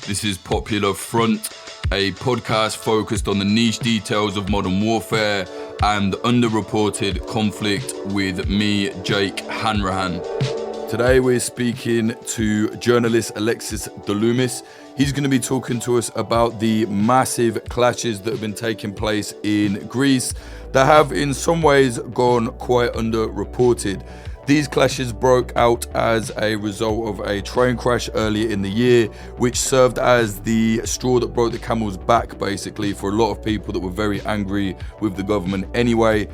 This is Popular Front, a podcast focused on the niche details of modern warfare and underreported conflict with me, Jake Hanrahan. Today we're speaking to journalist Alexis Daloumis. He's going to be talking to us about the massive clashes that have been taking place in Greece that have in some ways gone quite underreported. These clashes broke out as a result of a train crash earlier in the year, which served as the straw that broke the camel's back, basically, for a lot of people that were very angry with the government anyway.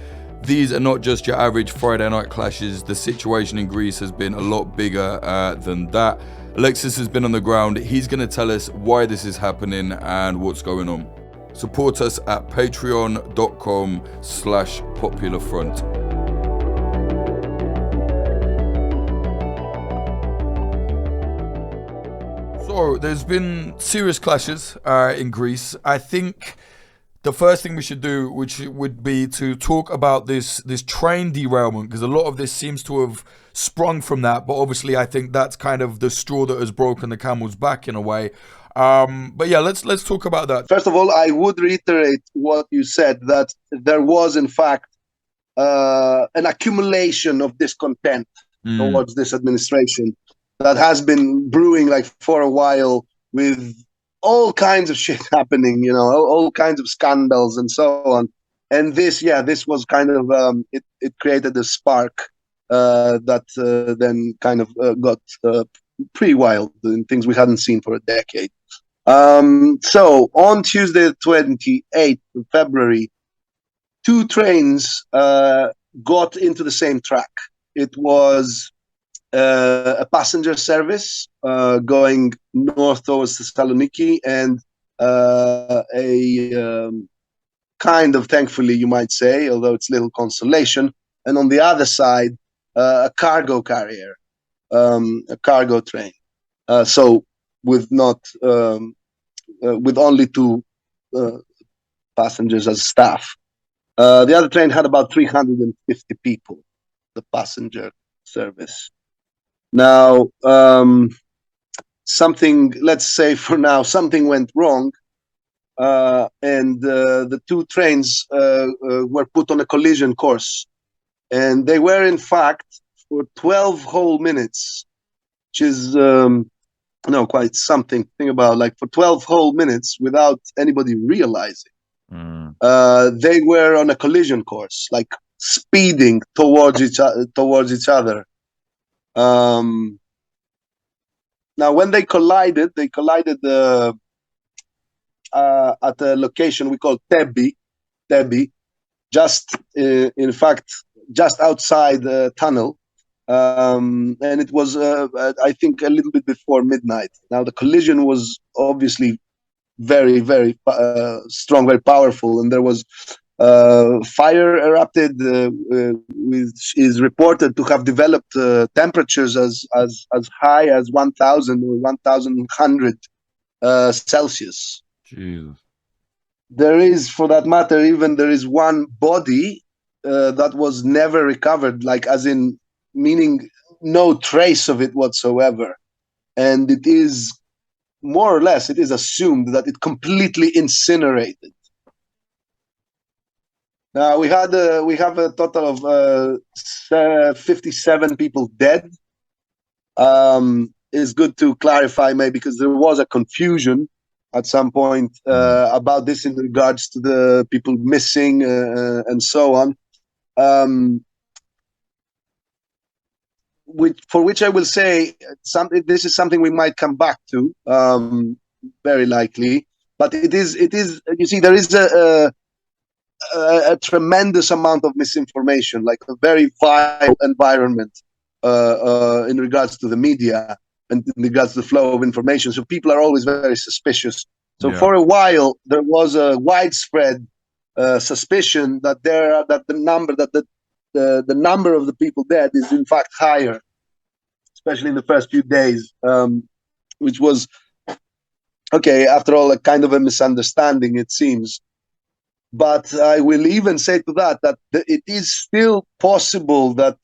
These are not just your average Friday night clashes. The situation in Greece has been a lot bigger than that. Alexis has been on the ground. He's going to tell us why this is happening and what's going on. Support us at patreon.com/popularfront. So there's been serious clashes in Greece. I think the first thing we should do, which would be to talk about this train derailment, because a lot of this seems to have sprung from that. But obviously, I think that's kind of the straw that has broken the camel's back in a way. But yeah, let's talk about that. First of all, I would reiterate what you said, that there was in fact an accumulation of discontent towards this administration that has been brewing like for a while, with all kinds of shit happening, you know, all kinds of scandals and so on. And this was kind of, it created a spark that then kind of got pretty wild, and things we hadn't seen for a decade. So on Tuesday, the 28th of February, two trains got into the same track. It was a passenger service going north towards Thessaloniki, and a kind of, thankfully you might say, although it's little consolation, and on the other side a cargo carrier, a cargo train, so with only two passengers as staff. The other train had about 350 people, the passenger service. Now, let's say for now, something went wrong, and the two trains were put on a collision course. And they were, in fact, for 12 whole minutes, which is quite something to think about, like for 12 whole minutes without anybody realizing. They were on a collision course, like speeding towards each other. Now, when they collided at a location we call Tebi, just in fact just outside the tunnel, and it was I think a little bit before midnight. Now, the collision was obviously very, very strong, very powerful, and there was fire erupted, which is reported to have developed temperatures as high as 1,000 or 1,100 Celsius. Jesus. There is, for that matter, there is one body that was never recovered, like as in meaning no trace of it whatsoever, and it is more or less, it is assumed that it completely incinerated. Now, we have a total of 57 people dead. It's good to clarify, maybe, because there was a confusion at some point about this in regards to the people missing and so on. Which I will say, this is something we might come back to, very likely. But it is. You see, there is a tremendous amount of misinformation, like a very vile environment in regards to the media and in regards to the flow of information. So people are always very suspicious. So for a while, there was a widespread suspicion that the number of the people dead is in fact higher, especially in the first few days, which was, okay, after all, a kind of a misunderstanding, it seems. But I will even say to that it is still possible that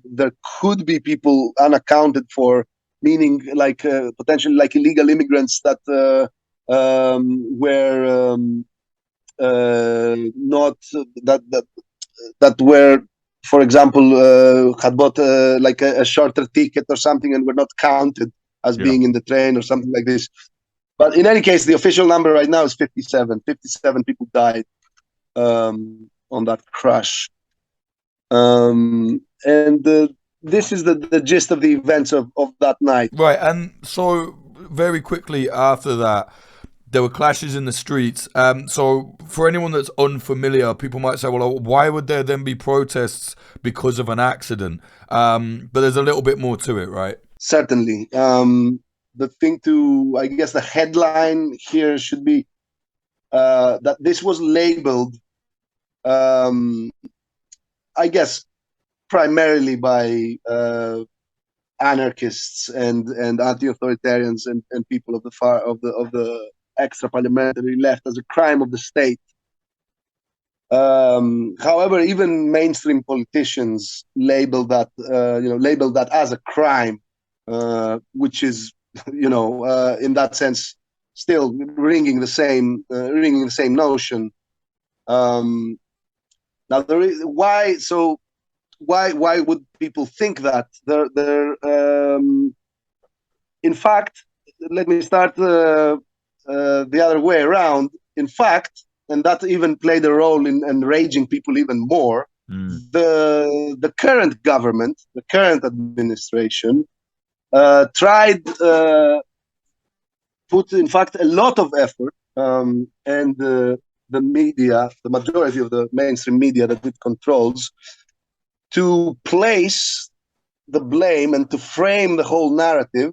there could be people unaccounted for meaning like potentially like illegal immigrants that were not that were, for example, had bought like a shorter ticket or something and were not counted as being in the train or something like this. But in any case, the official number right now is 57. 57 people died on that crash. And this is the gist of the events of that night. Right, and so very quickly after that, there were clashes in the streets. So for anyone that's unfamiliar, people might say, well, why would there then be protests because of an accident? But there's a little bit more to it, right? Certainly. The thing I guess the headline here should be that this was labeled, I guess, primarily by anarchists and anti-authoritarians and people of the extra parliamentary left as a crime of the state. However, even mainstream politicians label that as a crime, which is in that sense still ringing the same notion. Now there is why would people think that? In fact, let me start the other way around. In fact, and that even played a role in enraging people even more. The current government, the current administration, tried put in fact a lot of effort, and the media, the majority of the mainstream media that it controls, to place the blame and to frame the whole narrative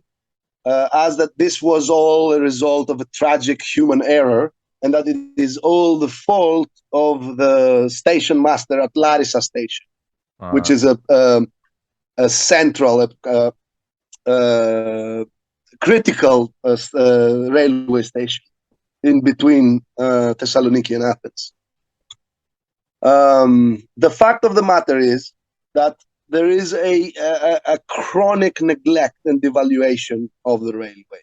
as that this was all a result of a tragic human error, and that it is all the fault of the station master at Larissa station, which is a central, critical railway station in between Thessaloniki and Athens. The fact of the matter is that there is a chronic neglect and devaluation of the railway.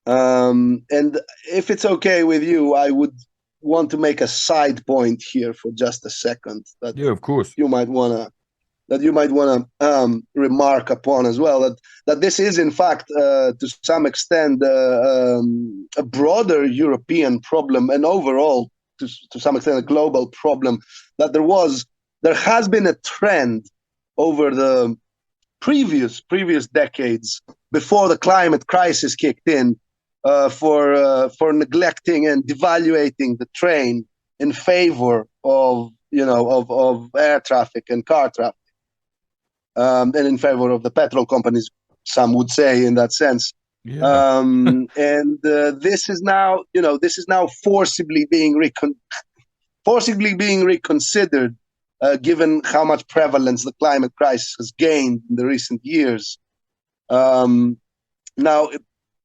And if it's okay with you, I would want to make a side point here for just a second. Of course. You might want to remark upon as well, that this is in fact to some extent a broader European problem, and overall to some extent a global problem. That there has been a trend over the previous decades before the climate crisis kicked in, for neglecting and devaluating the train in favor of air traffic and car traffic, and in favor of the petrol companies, some would say, in that sense. Yeah. And this is now forcibly being reconsidered, given how much prevalence the climate crisis has gained in the recent years. Now,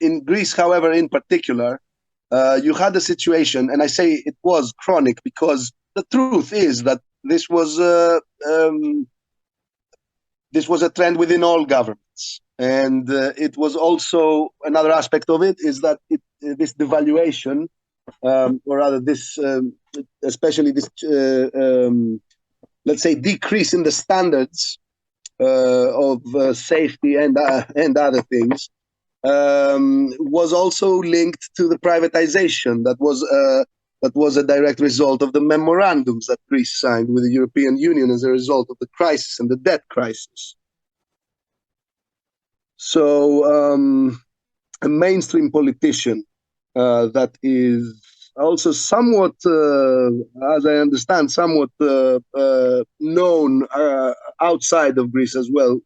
in Greece, however, in particular, you had a situation, and I say it was chronic because the truth is that this was a trend within all governments, and it was also another aspect of it is that this devaluation, or rather this, especially this, let's say, decrease in the standards of safety and other things, was also linked to the privatization that was a direct result of the memorandums that Greece signed with the European Union as a result of the crisis and the debt crisis. So a mainstream politician that is also somewhat, as I understand, somewhat known outside of Greece as well,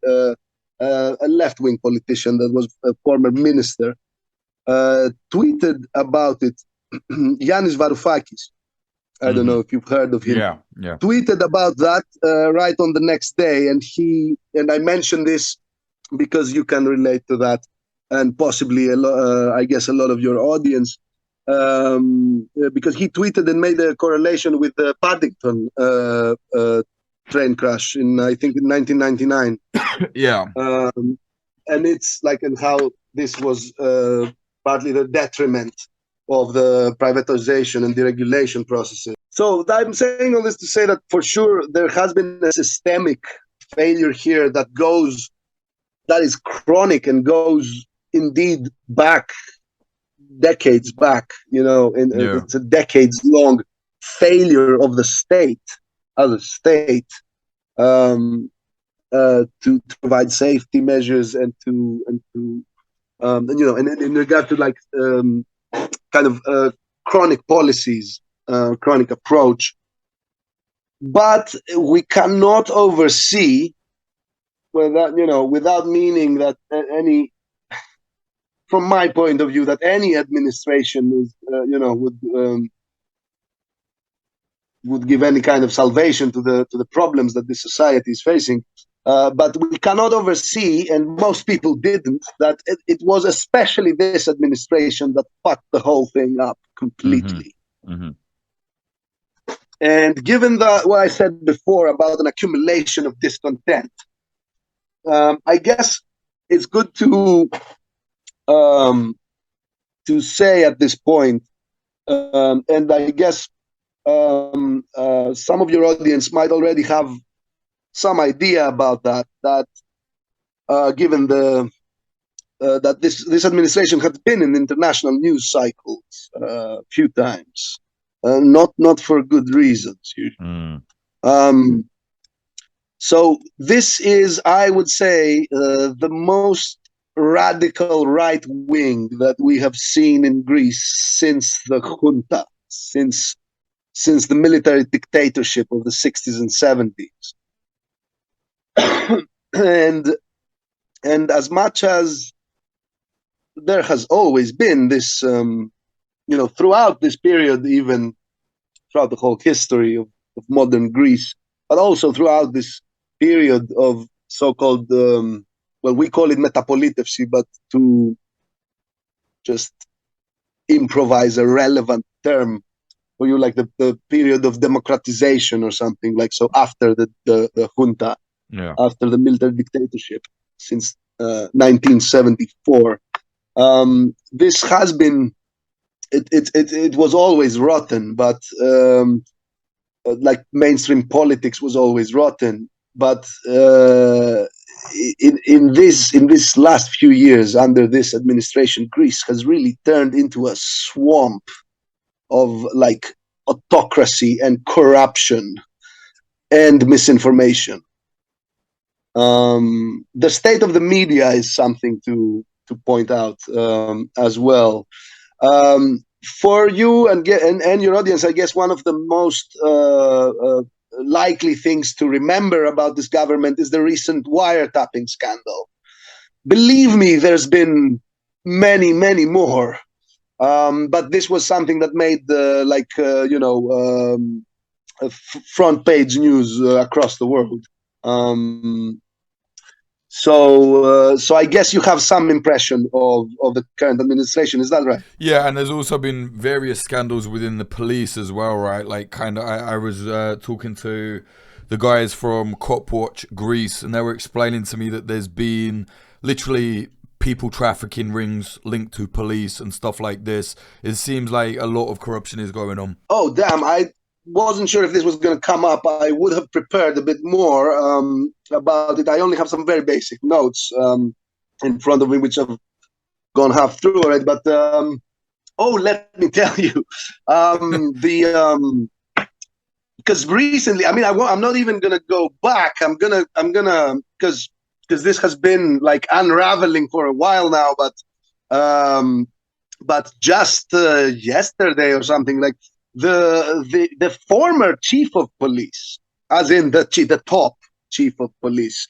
a left-wing politician that was a former minister, tweeted about it. Yanis Varoufakis, I don't know if you've heard of him. Yeah. Tweeted about that right on the next day, and I mentioned this because you can relate to that, and possibly I guess a lot of your audience, because he tweeted and made a correlation with the Paddington train crash in, I think, in 1999. Yeah. and it's like, and how this was partly the detriment of the privatization and deregulation processes. So I'm saying all this to say that for sure there has been a systemic failure here that is chronic and goes indeed back, decades back, it's a decades long failure of the state as a state, to provide safety measures and in regard to like kind of chronic policies, chronic approach. But we cannot oversee without meaning that any, from my point of view, that any administration is, would give any kind of salvation to the problems that this society is facing. But we cannot oversee, and most people didn't, that it was especially this administration that fucked the whole thing up completely. Mm-hmm. And given what I said before about an accumulation of discontent, I guess it's good to say at this point, and I guess some of your audience might already have some idea about that given that this administration has been in international news cycles a few times, not for good reasons usually. So this is, I would say, the most radical right wing that we have seen in Greece since the junta, since the military dictatorship of the 60s and 70s. and as much as there has always been this, throughout this period, even throughout the whole history of modern Greece, but also throughout this period of so-called, we call it metapolitevsi, but to just improvise a relevant term for you, like the period of democratization or something, like, so after the junta, after the military dictatorship, since 1974, this has been, it was always rotten, but like mainstream politics was always rotten. But in this last few years under this administration, Greece has really turned into a swamp of like autocracy and corruption and misinformation. The state of the media is something to point out as well. For you and your audience, I guess one of the most likely things to remember about this government is the recent wiretapping scandal. Believe me, there's been many, many more. But this was something that made front page news across the world. So I guess you have some impression of the current administration. Is that right? Yeah, and there's also been various scandals within the police as well, right? Like, kind of, I was talking to the guys from Cop Watch Greece, and they were explaining to me that there's been literally people trafficking rings linked to police and stuff like this. It seems like a lot of corruption is going on. Oh, damn. I wasn't sure if this was going to come up. I would have prepared a bit more about it. I only have some very basic notes in front of me, which I've gone half through already. But let me tell you, because recently, I mean, I'm not even going to go back. I'm gonna because this has been like unraveling for a while now. But just yesterday or something, like, the former chief of police, as in the top chief of police,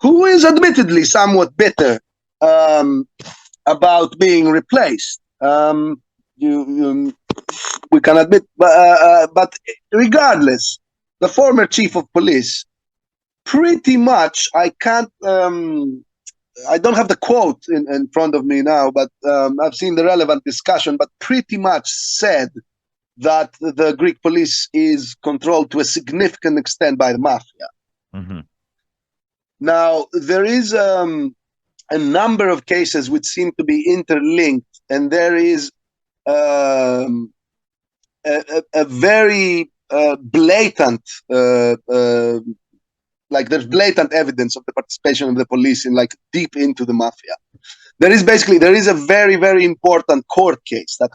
who is admittedly somewhat bitter about being replaced. We can admit, but regardless, the former chief of police, pretty much, I can't. I don't have the quote in front of me now, but I've seen the relevant discussion, but pretty much said that the Greek police is controlled to a significant extent by the mafia. Mm-hmm. Now, there is a number of cases which seem to be interlinked, and there is a very blatant, like there's blatant evidence of the participation of the police in like deep into the mafia. There is a very, very important court case that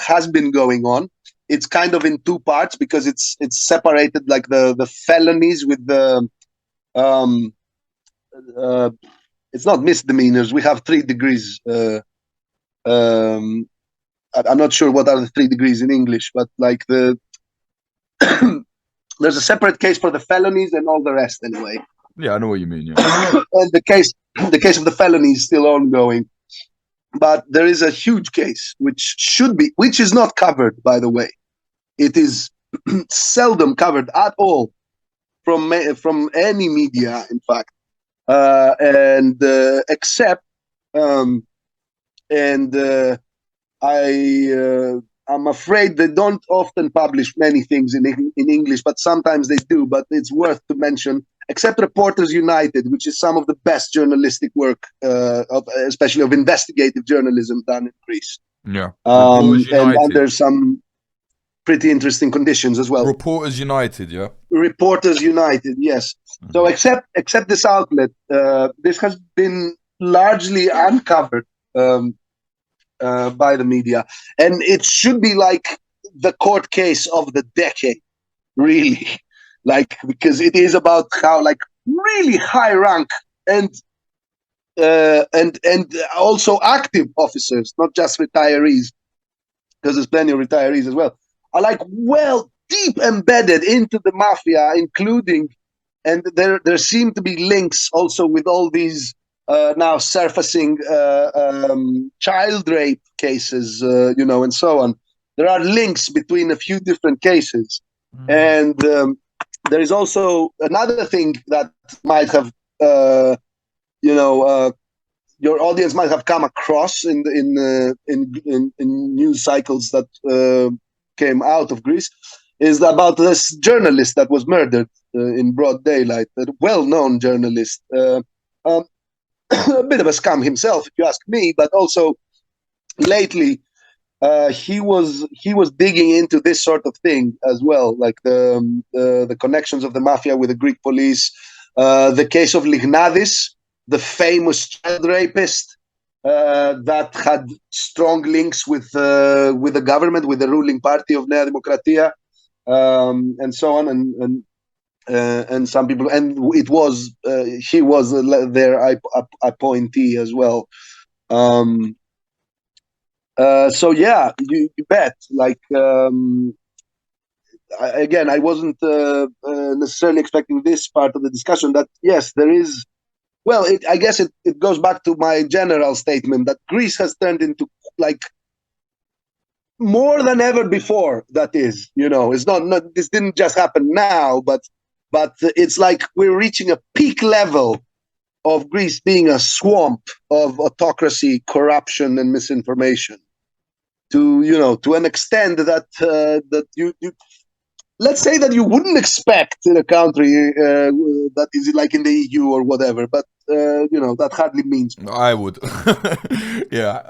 has been going on. It's kind of in two parts because it's separated, like the felonies with the it's not misdemeanors. We have 3 degrees. I'm not sure what are the 3 degrees in English, but like there's a separate case for the felonies and all the rest anyway. Yeah, I know what you mean. Yeah. And the case of the felony is still ongoing. But there is a huge case which is not covered, by the way. It is seldom covered at all from any media, in fact, except I'm afraid they don't often publish many things in English, but sometimes they do. But it's worth to mention, except Reporters United, which is some of the best journalistic work, especially of investigative journalism, done in Greece. Yeah. And under some pretty interesting conditions as well. Reporters United, yeah. Reporters United, yes. Mm-hmm. So except this outlet, this has been largely uncovered by the media, and it should be like the court case of the decade, really, like, because it is about how like really high rank and also active officers, not just retirees, because there's plenty of retirees as well, are like well deep embedded into the mafia, including, and there seem to be links also with all these now surfacing child rape cases, and so on. There are links between a few different cases. And there is also another thing that might have, your audience might have come across in news cycles that came out of Greece, is about this journalist that was murdered in broad daylight, a well-known journalist. A bit of a scum himself, if you ask me, but also lately he was digging into this sort of thing as well, like the connections of the mafia with the Greek police, the case of Lignadis, the famous child rapist that had strong links with the government, with the ruling party of Nea Demokratia, and so on, and some people, and it was he was their appointee as well. So yeah, you bet. Like again, I wasn't necessarily expecting this part of the discussion. That yes, there is. Well, I guess it goes back to my general statement that Greece has turned into like more than ever before. That is, it's not this didn't just happen now, but it's like we're reaching a peak level of Greece being a swamp of autocracy, corruption, and misinformation. To an extent that you let's say that you wouldn't expect in a country that is like in the EU or whatever, but that hardly means. I would. Yeah.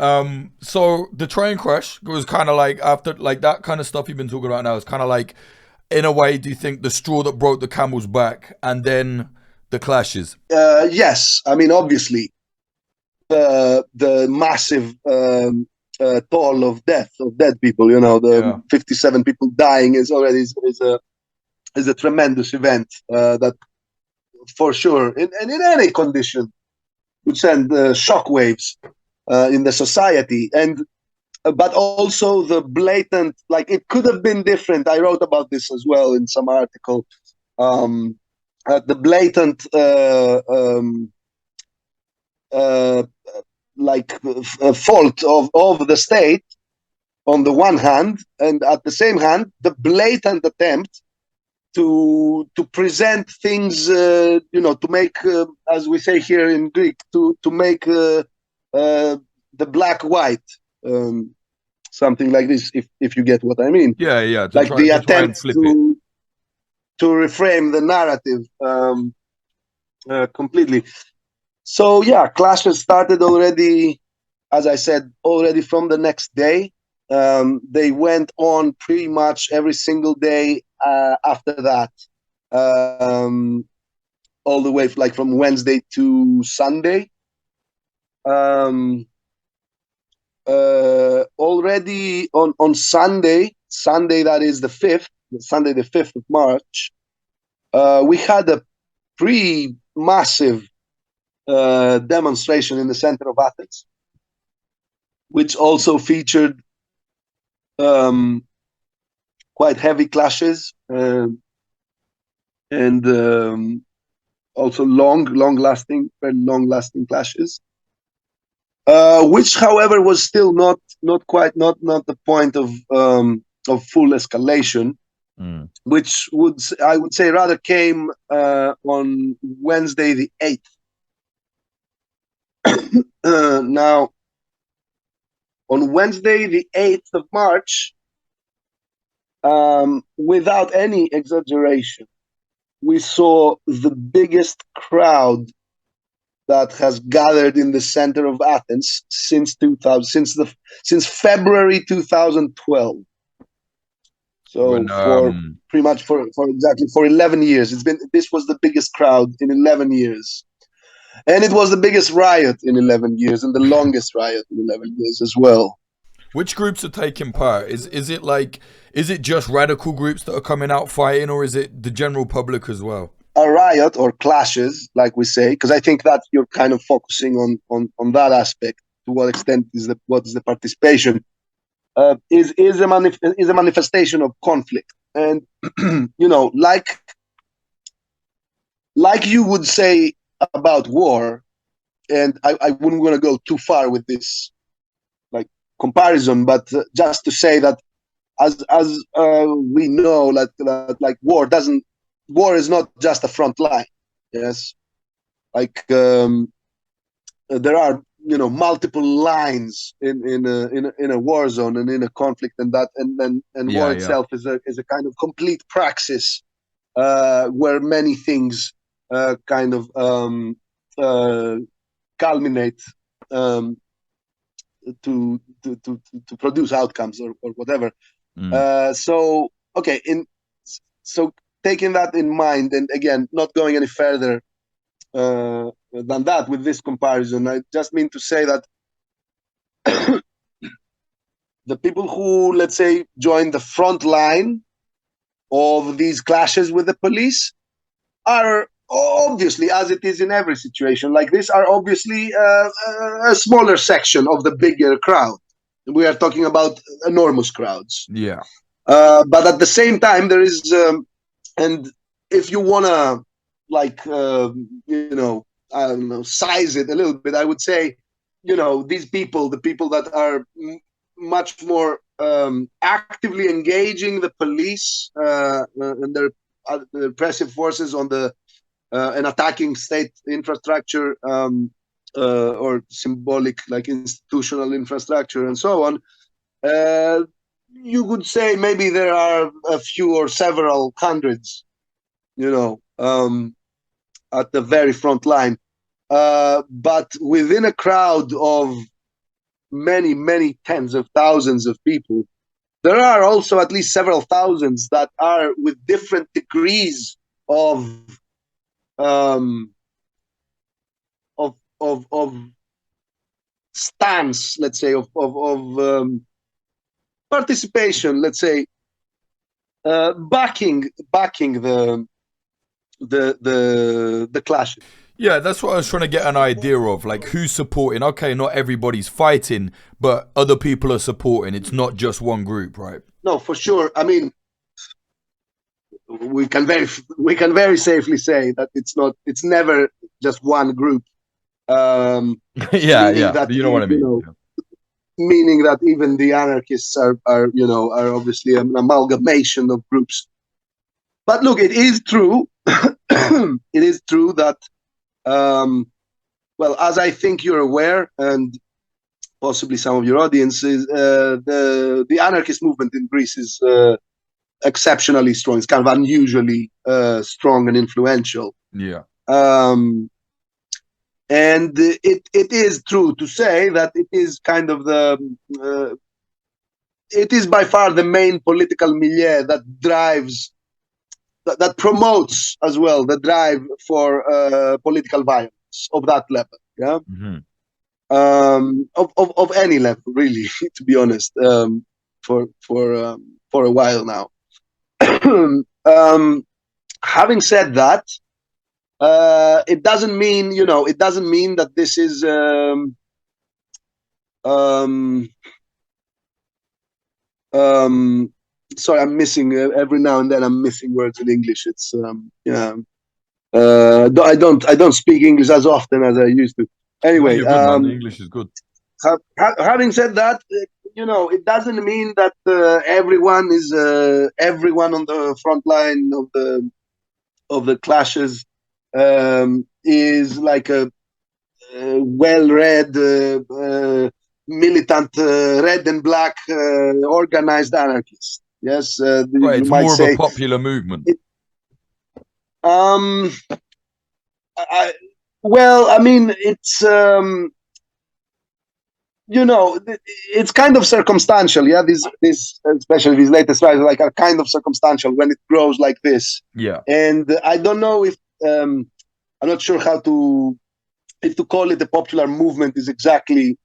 So the train crash was kind of like, after like that kind of stuff you've been talking about now, is kind of like, in a way, do you think the straw that broke the camel's back, and then the clashes? Yes, I mean obviously the massive toll of dead people, the 57 people dying is already is a tremendous event that for sure in any condition would send shockwaves in the society, and but also the blatant, like it could have been different. I wrote about this as well in some article. The blatant fault of the state on the one hand, and at the same hand, the blatant attempt to present things, to make, as we say here in Greek, to make the black white, something like this, if you get what I mean. Yeah. Like the attempt to reframe the narrative completely. So yeah, clashes started already, as I said, already from the next day. They went on pretty much every single day after that, um, all the way like from Wednesday to Sunday. Um, Already on Sunday that is Sunday the 5th of March, we had a pretty massive demonstration in the center of Athens, which also featured um, quite heavy clashes and also very long-lasting clashes. Which, however, was still not the point of full escalation, which I would say rather came on Wednesday the 8th. Now, on Wednesday the 8th of March, without any exaggeration, we saw the biggest crowd that has gathered in the center of Athens since February 2012. So for pretty much for 11 years, this was the biggest crowd in 11 years, and it was the biggest riot in 11 years and the longest riot in 11 years as well. Which groups are taking part? Is it just radical groups that are coming out fighting, or is it the general public as well? A riot or clashes, like we say, because I think that you're kind of focusing on that aspect. To what extent what is the participation? Is a manifestation of conflict, and like you would say about war, and I wouldn't want to go too far with this like comparison, but just to say that as we know that like war is not just a front line. Yes, like there are multiple lines in a war zone and in a conflict, and war itself is a kind of complete praxis where many things kind of culminate to produce outcomes or whatever. So taking that in mind, and again, not going any further than that with this comparison, I just mean to say that the people who, let's say, join the front line of these clashes with the police are obviously, as it is in every situation like this, are obviously a smaller section of the bigger crowd. We are talking about enormous crowds. Yeah. But at the same time, there is, and if you want to, like, I don't know, size it a little bit, I would say, these people, the people that are much more actively engaging the police and their repressive forces on and attacking state infrastructure or symbolic, like institutional infrastructure and so on. You would say maybe there are a few or several hundreds, at the very front line. But within a crowd of many, many tens of thousands of people, there are also at least several thousands that are with different degrees of stance, let's say, of participation, let's say, backing the clashes. Yeah, that's what I was trying to get an idea of, like who's supporting. Okay, not everybody's fighting, but other people are supporting. It's not just one group, right? No, for sure. I mean, we can very safely say that it's never just one group. Yeah. That, you know what I mean. Meaning that even the anarchists are obviously an amalgamation of groups. But look, it is true. It is true that, well, as I think you're aware, and possibly some of your audience is, the anarchist movement in Greece is exceptionally strong. It's kind of unusually strong and influential. Yeah. And it is true to say that it is kind of it is by far the main political milieu that drives, that promotes as well the drive for political violence of that level. Yeah. Mm-hmm. Of any level, really, to be honest, for a while now. Having said that, it doesn't mean, it doesn't mean that this is um, sorry, I'm missing every now and then. I'm missing words in English. It's yeah. I don't speak English as often as I used to. No, Anyway, you're good, man. The English is good. having said that, it doesn't mean that everyone is everyone on the front line of the clashes is like a well-read, militant, red and black, organized anarchist. Yes, Right, you it's might more of say. a popular movement. Um, well, I mean, it's it's kind of circumstantial. Yeah, this especially these latest rise like are kind of circumstantial when it grows like this. Yeah. And I don't know if I'm not sure how to, if to call it a popular movement is exactly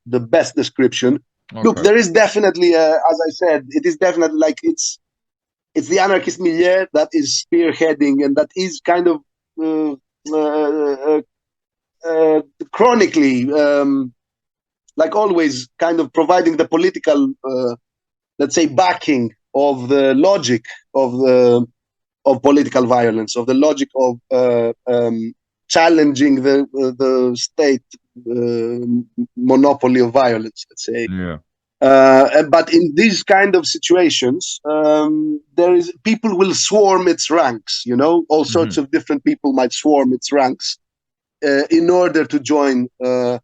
the best description. Okay. Look, there is definitely, as I said, it is definitely like it's the anarchist milieu that is spearheading and that is kind of uh, uh, chronically, like always, kind of providing the political, let's say, backing of the logic of political violence, of the logic of challenging the state monopoly of violence, let's say. Yeah. But in these kind of situations, there is people will swarm its ranks. All sorts of different people might swarm its ranks in order to join the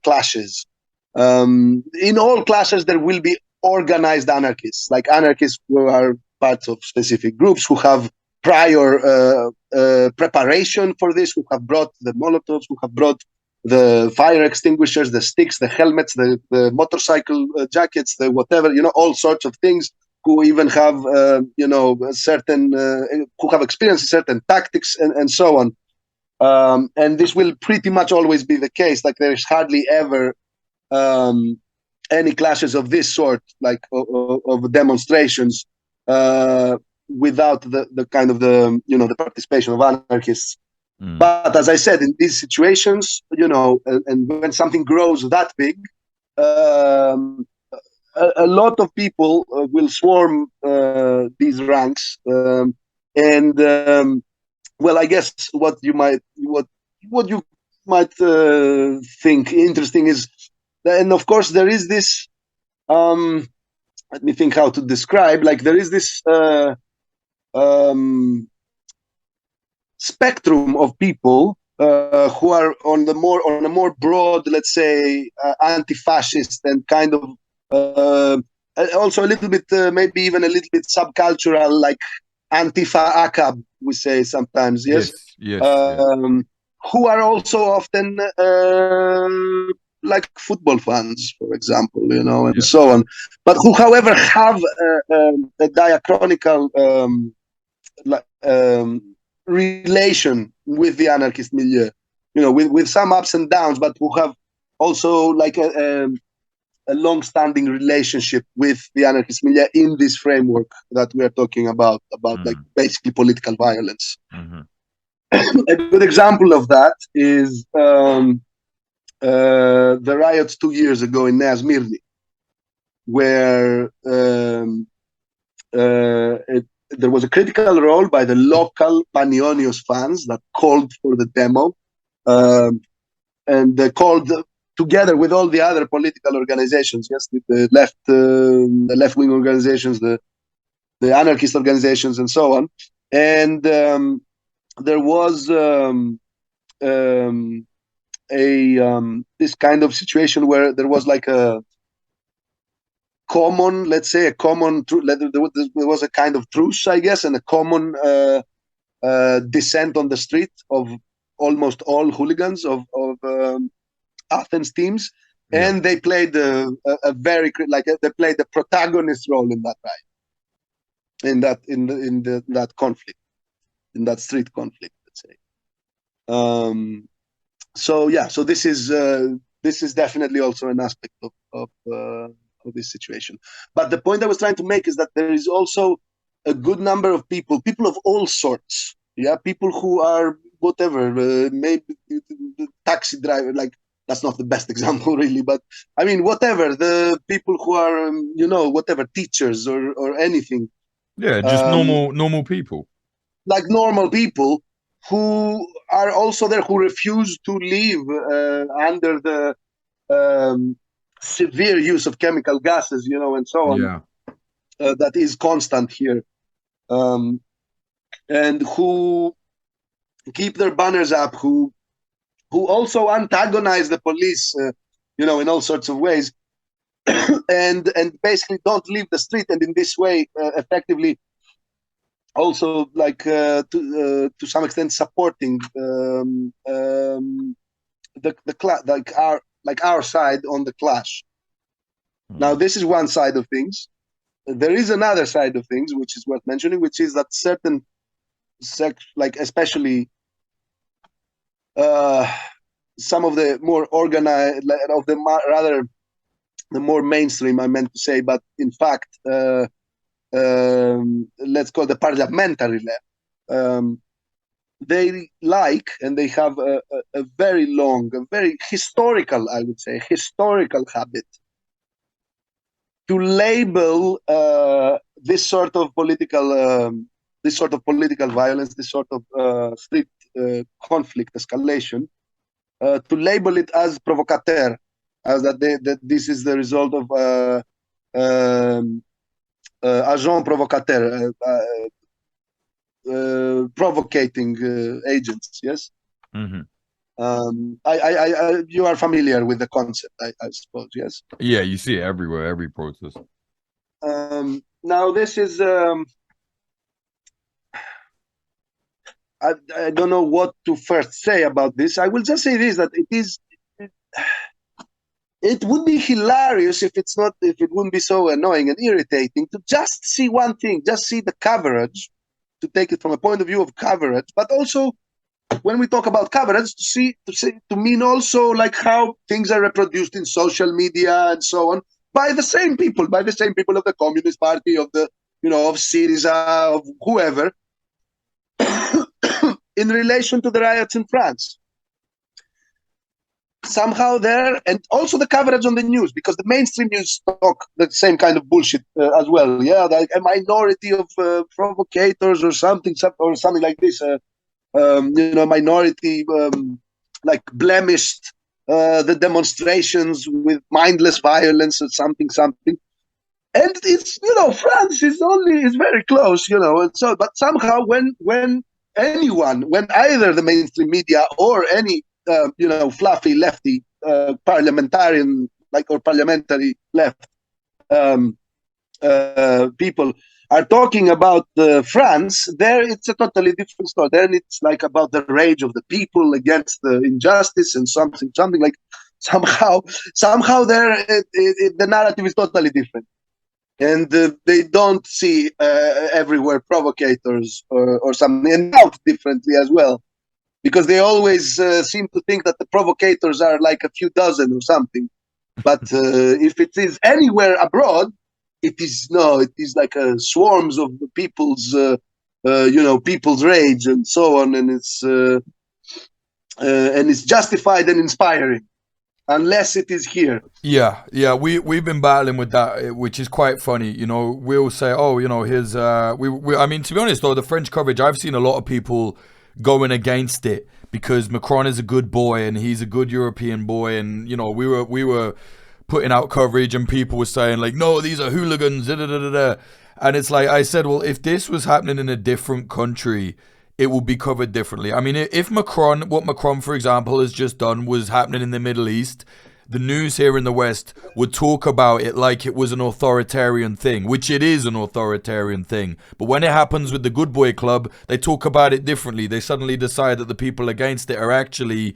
clashes. In all clashes, there will be organized anarchists, like anarchists who are part of specific groups who have prior preparation for this, who have brought the Molotovs, who have brought the fire extinguishers, the sticks, the helmets, the motorcycle jackets, the whatever, all sorts of things, who even have, certain, who have experienced certain tactics and so on. And this will pretty much always be the case. Like there's hardly ever any clashes of this sort, like of demonstrations, without the kind of the participation of anarchists. But as I said, in these situations, and when something grows that big, a lot of people will swarm these ranks, and well, I guess what you might think interesting is, and of course there is this. Let me think how to describe. Like there is this spectrum of people who are on a more broad, let's say, anti-fascist and kind of also a little bit, maybe even a little bit subcultural, like Antifa ACAB, we say sometimes, yes? Yes. Who are also often like football fans, for example, and so on. But who, however, have a diachronical relation with the anarchist milieu, with some ups and downs, but who have also like a long-standing relationship with the anarchist milieu in this framework that we are talking about like basically political violence. A good example of that is the riots 2 years ago in Nea Smyrni, where there was a critical role by the local Panionios fans that called for the demo, and they called together with all the other political organizations, yes, with the left-wing organizations, the anarchist organizations, and so on. And there was this kind of situation where there was like a common, let's say, there was a kind of truce, I guess, and a common dissent on the street of almost all hooligans of Athens teams, and they played a very they played the protagonist role in that, right? In that conflict, in that street conflict, let's say. So this is definitely also an aspect of this situation. But the point I was trying to make is that there is also a good number of people of all sorts, people who are whatever, maybe taxi driver, like that's not the best example really, but I mean whatever, the people who are whatever, teachers or anything. Yeah, just normal people. Like normal people who are also there, who refuse to live under the severe use of chemical gases, and so on. Yeah. That is constant here, and who keep their banners up, who also antagonize the police, in all sorts of ways, and basically don't leave the street, and in this way, effectively, also to some extent supporting our side on the clash. Now, this is one side of things. There is another side of things which is worth mentioning, which is that certain especially some of the more organized, the more mainstream, I meant to say, but in fact, let's call the parliamentary left. They like, and they have a very long, a very historical, I would say, historical habit to label this sort of political violence, this sort of street conflict escalation, to label it as provocateur, as that this is the result of agent provocateur, provocating agents. Yes. Mm-hmm. You are familiar with the concept, I suppose. Yes. Yeah, you see it everywhere, every protest. Now this is I don't know what to first say about this. I will just say this, that it would be hilarious if it wouldn't be so annoying and irritating to just see one thing, just see the coverage, to take it from a point of view of coverage, but also when we talk about coverage, to mean also like how things are reproduced in social media and so on by the same people of the Communist Party, of the of Syriza, of whoever, in relation to the riots in France. Somehow there, and also the coverage on the news, because the mainstream news talk the same kind of bullshit as well. Yeah, like a minority of provocators or something like this. Minority like blemished the demonstrations with mindless violence or something. And it's France is very close, and so, but somehow when either the mainstream media or any fluffy lefty parliamentarian or parliamentary left people are talking about France, there it's a totally different story. Then it's like about the rage of the people against the injustice and something like somehow there the narrative is totally different, and they don't see everywhere provocators or something, and out differently as well, because they always seem to think that the provocators are like a few dozen or something. But if it is anywhere abroad, it is like swarms of people's rage and so on, and it's justified and inspiring, unless it is here. Yeah, we've been battling with that, which is quite funny. We'll say, here's I mean, to be honest though, the French coverage, I've seen a lot of people going against it because Macron is a good boy and he's a good European boy, and we were putting out coverage and people were saying like, no, these are hooligans, and it's like, I said, well, if this was happening in a different country, it will be covered differently. I mean, if what Macron, for example, has just done was happening in the Middle East, the news here in the West would talk about it like it was an authoritarian thing, which it is an authoritarian thing. But when it happens with the Good Boy Club, they talk about it differently. They suddenly decide that the people against it are actually,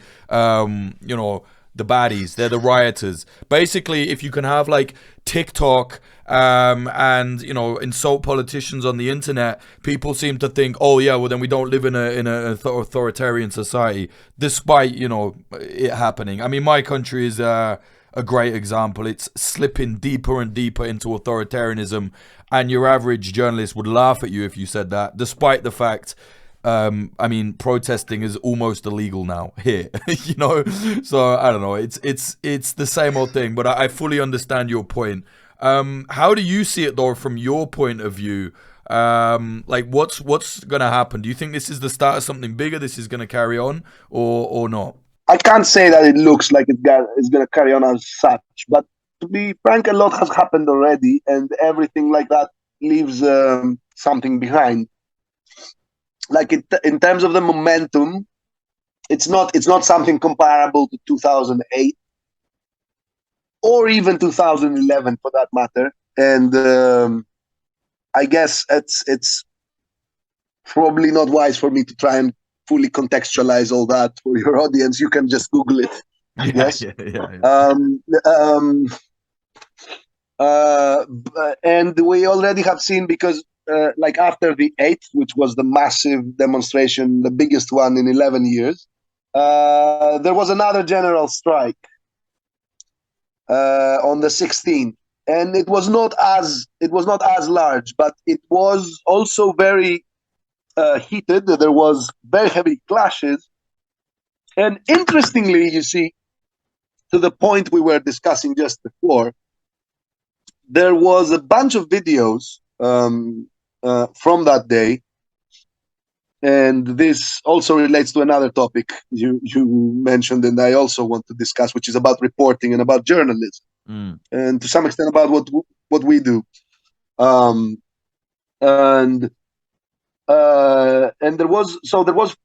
the baddies. They're the rioters. Basically, if you can have like TikTok and insult politicians on the internet, people seem to think, oh yeah, well then we don't live in an authoritarian society, despite it happening. I mean, my country is a great example. It's slipping deeper and deeper into authoritarianism, and your average journalist would laugh at you if you said that, despite the fact protesting is almost illegal now here, So I don't know. It's the same old thing, but I fully understand your point. How do you see it though, from your point of view? What's gonna happen? Do you think this is the start of something bigger? This is gonna carry on, or not? I can't say that it looks like it's going to carry on as such, but to be frank, a lot has happened already, and everything like that leaves something behind. Like in terms of the momentum, it's not something comparable to 2008 or even 2011 for that matter. And I guess it's probably not wise for me to try and fully contextualize all that for your audience. You can just Google it. Yes. And we already have seen, because after the 8th, which was the massive demonstration, the biggest one in 11 years, there was another general strike on the 16th, and it was not as large, but it was also very heated. There was very heavy clashes, and interestingly, you see, to the point we were discussing just before, there was a bunch of videos from that day, and this also relates to another topic you mentioned, and I also want to discuss, which is about reporting and about journalism, and to some extent about what we do. And there was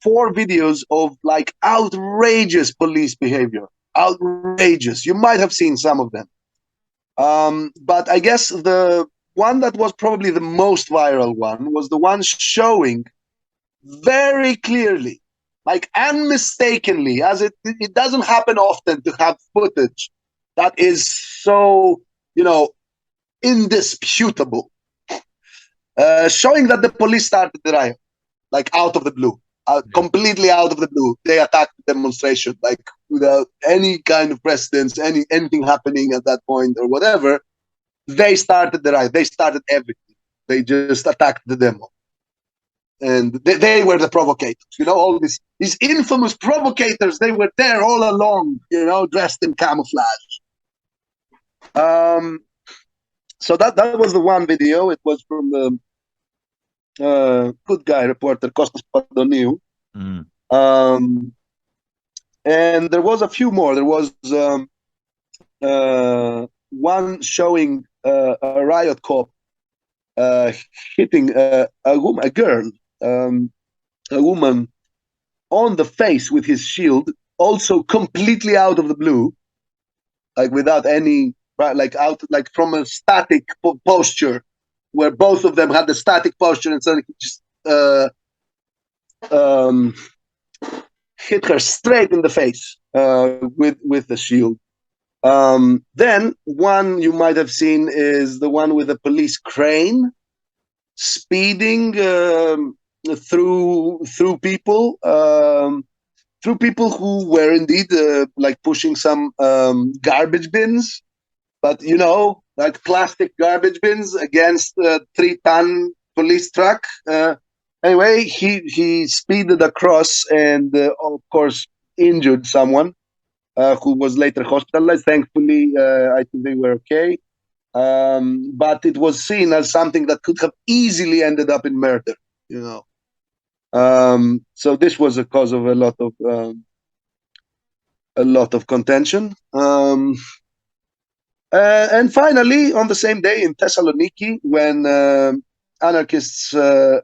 4 videos of like outrageous police behavior. Outrageous. You might have seen some of them. But I guess the one that was probably the most viral one was the one showing very clearly, like unmistakably, as it doesn't happen often to have footage that is so, indisputable, showing that the police started the riot, like out of the blue, completely out of the blue. They attacked the demonstration, like without any kind of precedence, anything happening at that point or whatever. They started the riot. They started everything. They just attacked the demo. And they were the provocators, all these infamous provocators. They were there all along, dressed in camouflage. So that was the one video. It was from the good guy reporter Kostas Padoniou. And there was a few more. There was one showing a riot cop hitting a girl, a woman, on the face with his shield, also completely out of the blue, like without any, like from a static posture, where both of them had the static posture, and so he just hit her straight in the face with the shield. Then one you might have seen is the one with the police crane speeding through people who were indeed like pushing some garbage bins, but like plastic garbage bins against a 3-ton police truck. Anyway, he speeded across and of course injured someone who was later hospitalized. Thankfully, I think they were okay. But it was seen as something that could have easily ended up in murder, So this was a cause of a lot of contention. And finally, on the same day in Thessaloniki, when anarchists made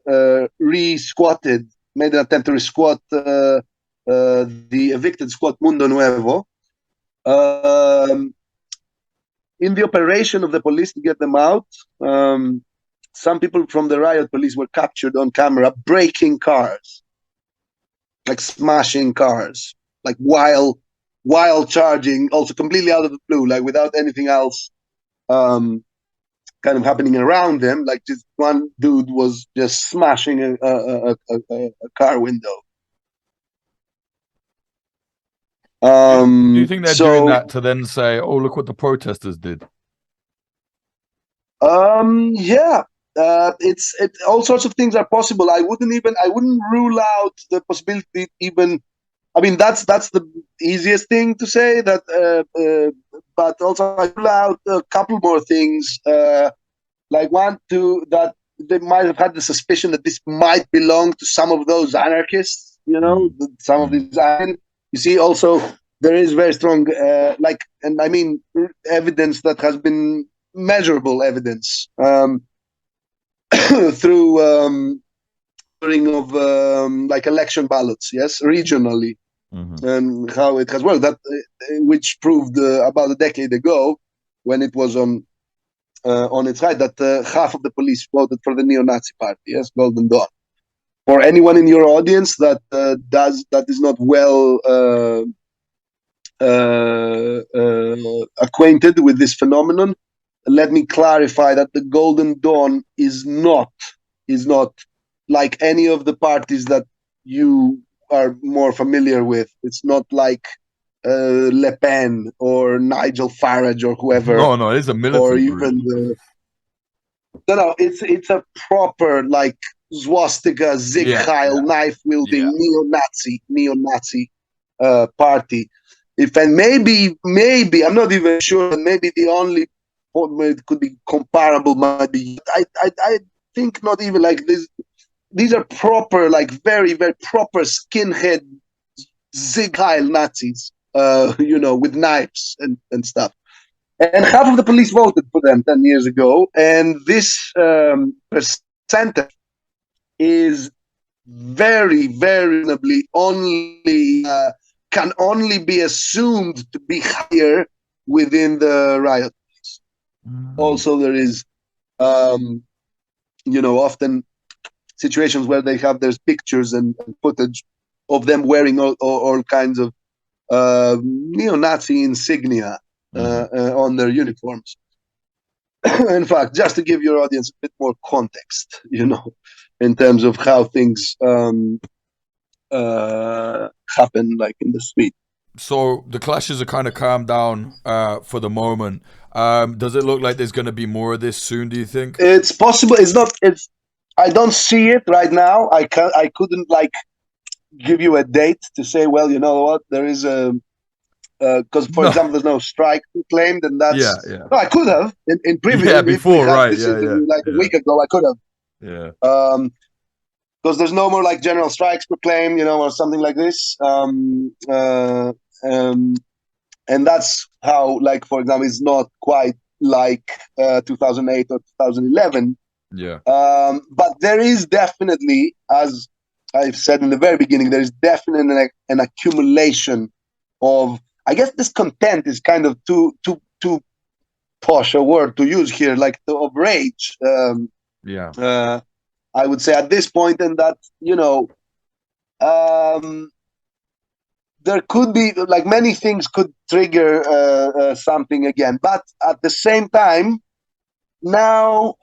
an attempt to re-squat the evicted squat Mundo Nuevo, Um, in the operation of the police to get them out, some people from the riot police were captured on camera breaking cars, like smashing cars, like while charging, also completely out of the blue, like without anything else kind of happening around them. Like this one dude was just smashing a car window. Do you think they're doing So that to then say, "Oh, look what the protesters did"? yeah, all sorts of things are possible. I wouldn't rule out the possibility even. I mean, that's the easiest thing to say. But also I rule out a couple more things. Like one, two, that they might have had the suspicion that this might belong to some of those anarchists. Some of these. And you see, also there is very strong, and I mean, evidence that has been measurable evidence through of like election ballots, yes, regionally, and how it has worked. That which proved about a decade ago, when it was on its right, that half of the police voted for the neo-Nazi party, yes, Golden Dawn. For anyone in your audience that is not well acquainted with this phenomenon, let me clarify that the Golden Dawn is not like any of the parties that you are more familiar with. It's not like Le Pen or Nigel Farage or whoever, No, it's a or militant group. even no, it's a proper like swastika, Sieg Heil, knife wielding neo-Nazi party. If and maybe I'm not even sure. Maybe the only it could be comparable might be. I think not even like this. These are proper, like very very proper skinhead Sieg Heil Nazis. With knives and stuff. And half of the police voted for them 10 years ago. And this percentage is very, very reasonably can only be assumed to be higher within the riot. Also, there is, often situations where they have there's pictures and footage of them wearing all kinds of neo-Nazi insignia on their uniforms. In fact, just to give your audience a bit more context, in terms of how things happen, like in the street. So the clashes are kind of calmed down for the moment. Does it look like there's going to be more of this soon? Do you think it's possible? It's not. It's. I don't see it right now. I couldn't like give you a date to say. Well, you know what? There is a. Because, for example, there's no strike claimed, and that's. yeah. No, I could have in previous. Yeah, If we before, had right? this Yeah, interview like a week ago, I could have. yeah. Because there's no more like general strikes proclaimed, or something like this. And that's how, like, for example, it's not quite like 2008 or 2011. Yeah. But there is definitely, as I've said in the very beginning, there is definitely an accumulation of, I guess discontent is kind of too posh a word to use here, like of rage. I would say at this point, and that, there could be like many things could trigger something again, but at the same time, now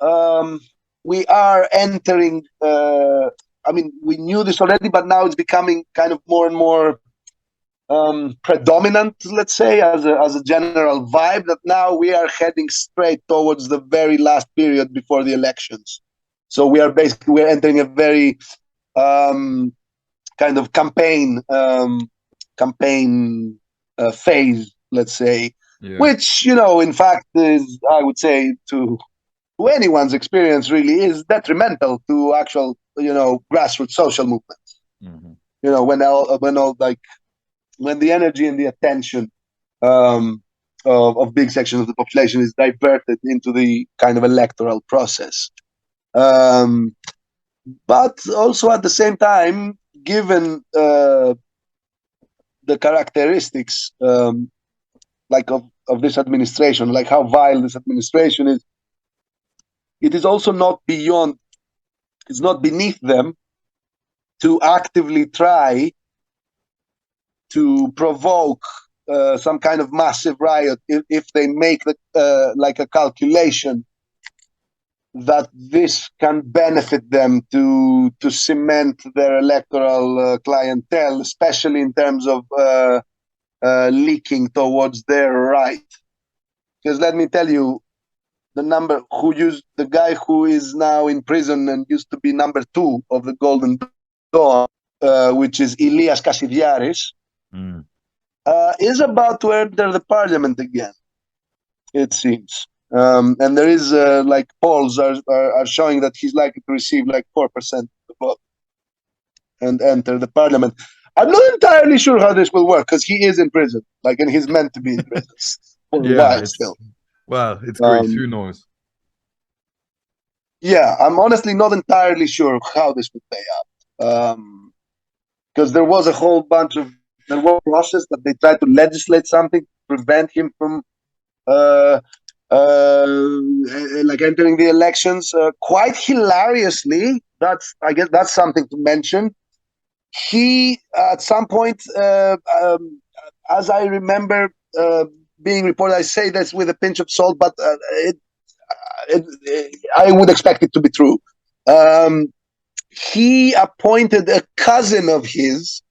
we are entering. I mean, we knew this already, but now it's becoming kind of more and more predominant. Let's say as a general vibe that now we are heading straight towards the very last period before the elections. So we're entering a very kind of campaign phase, let's say, which in fact is, I would say, to anyone's experience, really is detrimental to actual grassroots social movements. When the energy and the attention of big sections of the population is diverted into the kind of electoral process. But also at the same time, given the characteristics like of this administration, like how vile this administration is. It is also not it's not beneath them to actively try to provoke some kind of massive riot if they make like a calculation that this can benefit them to cement their electoral clientele, especially in terms of leaking towards their right. Because let me tell you, the guy who is now in prison and used to be number 2 of the Golden Dawn, which is Ilias Kassidiaris, is about to enter the parliament again, it seems. And there is like polls are showing that he's likely to receive like 4% of the vote and enter the parliament. I'm not entirely sure how this will work because he is in prison, like, and he's meant to be in prison for a while still. Well, it's Greece. Who knows? Yeah, I'm honestly not entirely sure how this would play out. Because there was a process that they tried to legislate something to prevent him from like entering the elections. Quite hilariously, I guess that's something to mention. He at some point, as I remember being reported, I say this with a pinch of salt, but I would expect it to be true. He appointed a cousin of his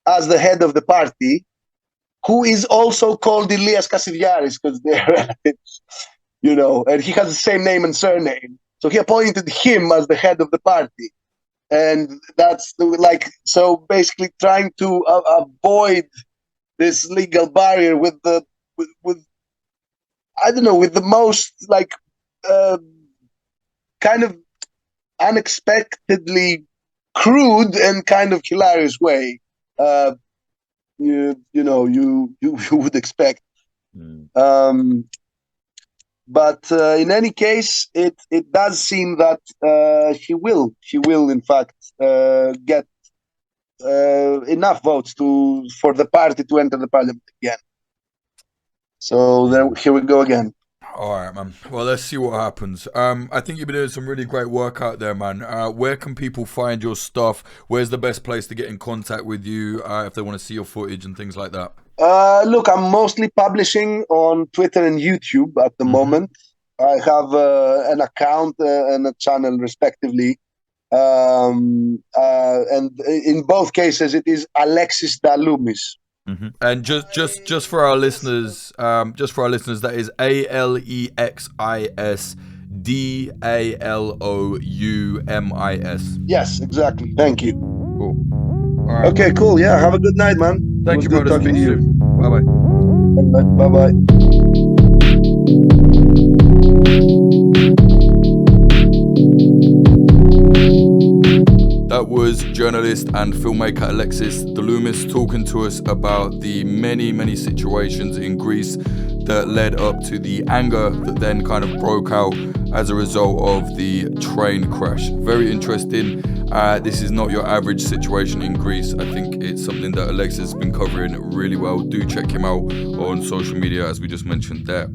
as the head of the party, who is also called Ilias Kassidiaris because they're relatives, and he has the same name and surname. So he appointed him as the head of the party. And that's so basically trying to avoid this legal barrier with the most kind of unexpectedly crude and kind of hilarious way. You would expect. But in any case, it does seem that he will in fact get enough votes for the party to enter the parliament again. So here we go again. All right, man. Well, let's see what happens. I think you've been doing some really great work out there, man. Where can people find your stuff? Where's the best place to get in contact with you if they want to see your footage and things like that? Look, I'm mostly publishing on Twitter and YouTube at the moment. I have an account and a channel, respectively. And in both cases, it is Alexis Daloumis. And just for our listeners, that is ALEXISDALOUMIS. Yes, exactly. Thank you. Cool. All right. Okay, cool. Yeah, have a good night, man. Thank you, brother. Talking to you. Bye-bye. Bye-bye. That was journalist and filmmaker Alexis Daloumis talking to us about the many, many situations in Greece that led up to the anger that then kind of broke out as a result of the train crash. Very interesting. This is not your average situation in Greece. I think it's something that Alexis has been covering really well. Do check him out on social media, as we just mentioned there.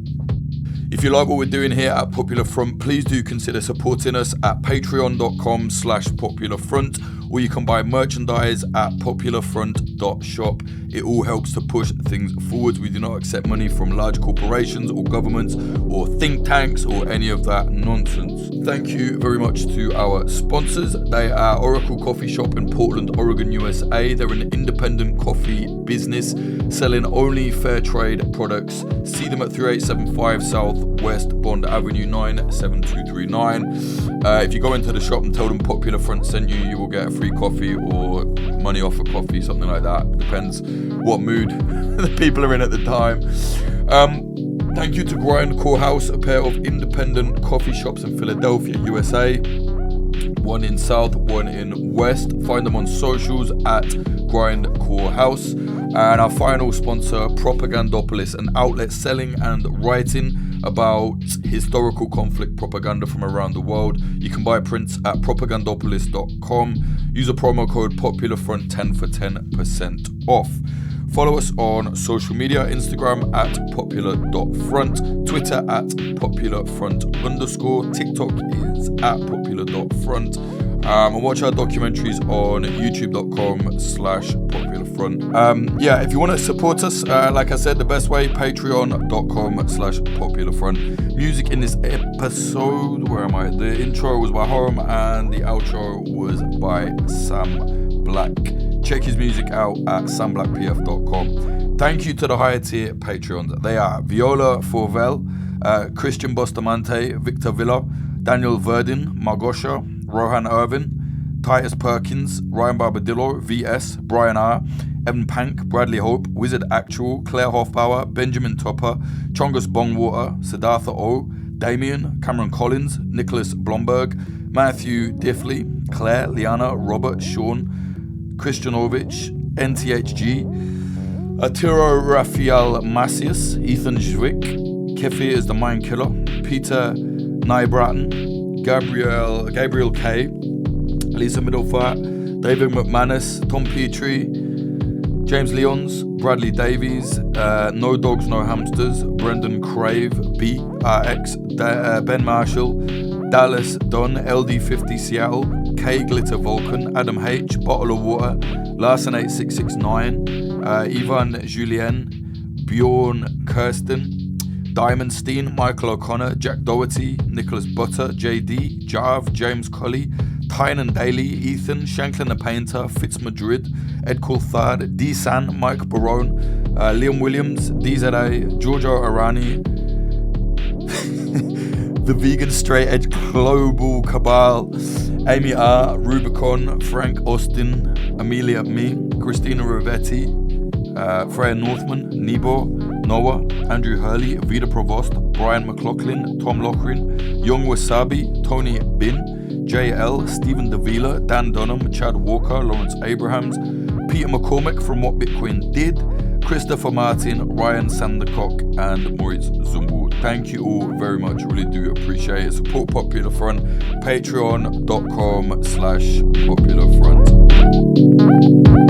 If you like what we're doing here at Popular Front, please do consider supporting us at patreon.com/popularfront, or you can buy merchandise at popularfront.shop. It all helps to push things forward. We do not accept money from large corporations or governments or think tanks or any of that nonsense. Thank you very much to our sponsors. They are Oracle Coffee Shop in Portland, Oregon, USA. They're an independent coffee business selling only fair trade products. See them at 3875 South West Bond Avenue 97239. If you go into the shop and tell them Popular Front sent you, you will get a free coffee or money off a coffee, something like that. Depends what mood the people are in at the time. Thank you to Grindcore House, a pair of independent coffee shops in Philadelphia, USA. One in South, one in West. Find them on socials at Grindcore House. And our final sponsor, Propagandopolis, an outlet selling and writing about historical conflict propaganda from around the world. You can buy prints at propagandopolis.com. Use a promo code PopularFront10 for 10% off. Follow us on social media, Instagram at popular.front, Twitter at popularfront_, TikTok is at popular.front, and watch our documentaries on youtube.com/popularfront. If you want to support us, like I said, the best way, patreon.com/popularfront. Music in this episode, the intro was by Horam and the outro was by Sam Black. Check his music out at samblackpf.com. Thank you to the higher tier Patreons. They are Viola Forvel, Christian Bustamante, Victor Villa, Daniel Verdin, Margosha, Rohan Irvin, Titus Perkins, Ryan Barbadillo, VS, Brian R., Evan Pank, Bradley Hope, Wizard Actual, Claire Hoffbauer, Benjamin Topper, Chongus Bongwater, Siddhartha O, Damien, Cameron Collins, Nicholas Blomberg, Matthew Diffley, Claire, Liana, Robert, Sean, Christianovich, NTHG, Arturo Rafael Macias, Ethan Zwick, Kefir is the Mind Killer, Peter Nybratton, Gabriel K, Lisa Middlefat, David McManus, Tom Petrie, James Leons, Bradley Davies, No Dogs No Hamsters, Brendan Crave, BRX, Ben Marshall, Dallas Dunn, LD50 Seattle, K Glitter Vulcan, Adam H, Bottle of Water, Larson 8669, Ivan Julien, Bjorn Kirsten, Diamondstein, Michael O'Connor, Jack Doherty, Nicholas Butter, JD, Jarv, James Colley, Tynan Daly, Ethan, Shanklin the Painter, Fitz Madrid, Ed Coulthard, D San, Mike Barone, Liam Williams, DZA, Giorgio Arani, The Vegan Straight Edge Global Cabal, Amy R, Rubicon, Frank Austin, Amelia Me, Christina Rivetti, Freya Northman, Nebo, Noah, Andrew Hurley, Vida Provost, Brian McLaughlin, Tom Lochrin, Young Wasabi, Tony Bin, JL, Stephen Davila, Dan Dunham, Chad Walker, Lawrence Abrahams, Peter McCormick from What Bitcoin Did, Christopher Martin, Ryan Sandercock, and Moritz Zumbu. Thank you all very much. Really do appreciate it. Support Popular Front, patreon.com/popularfront.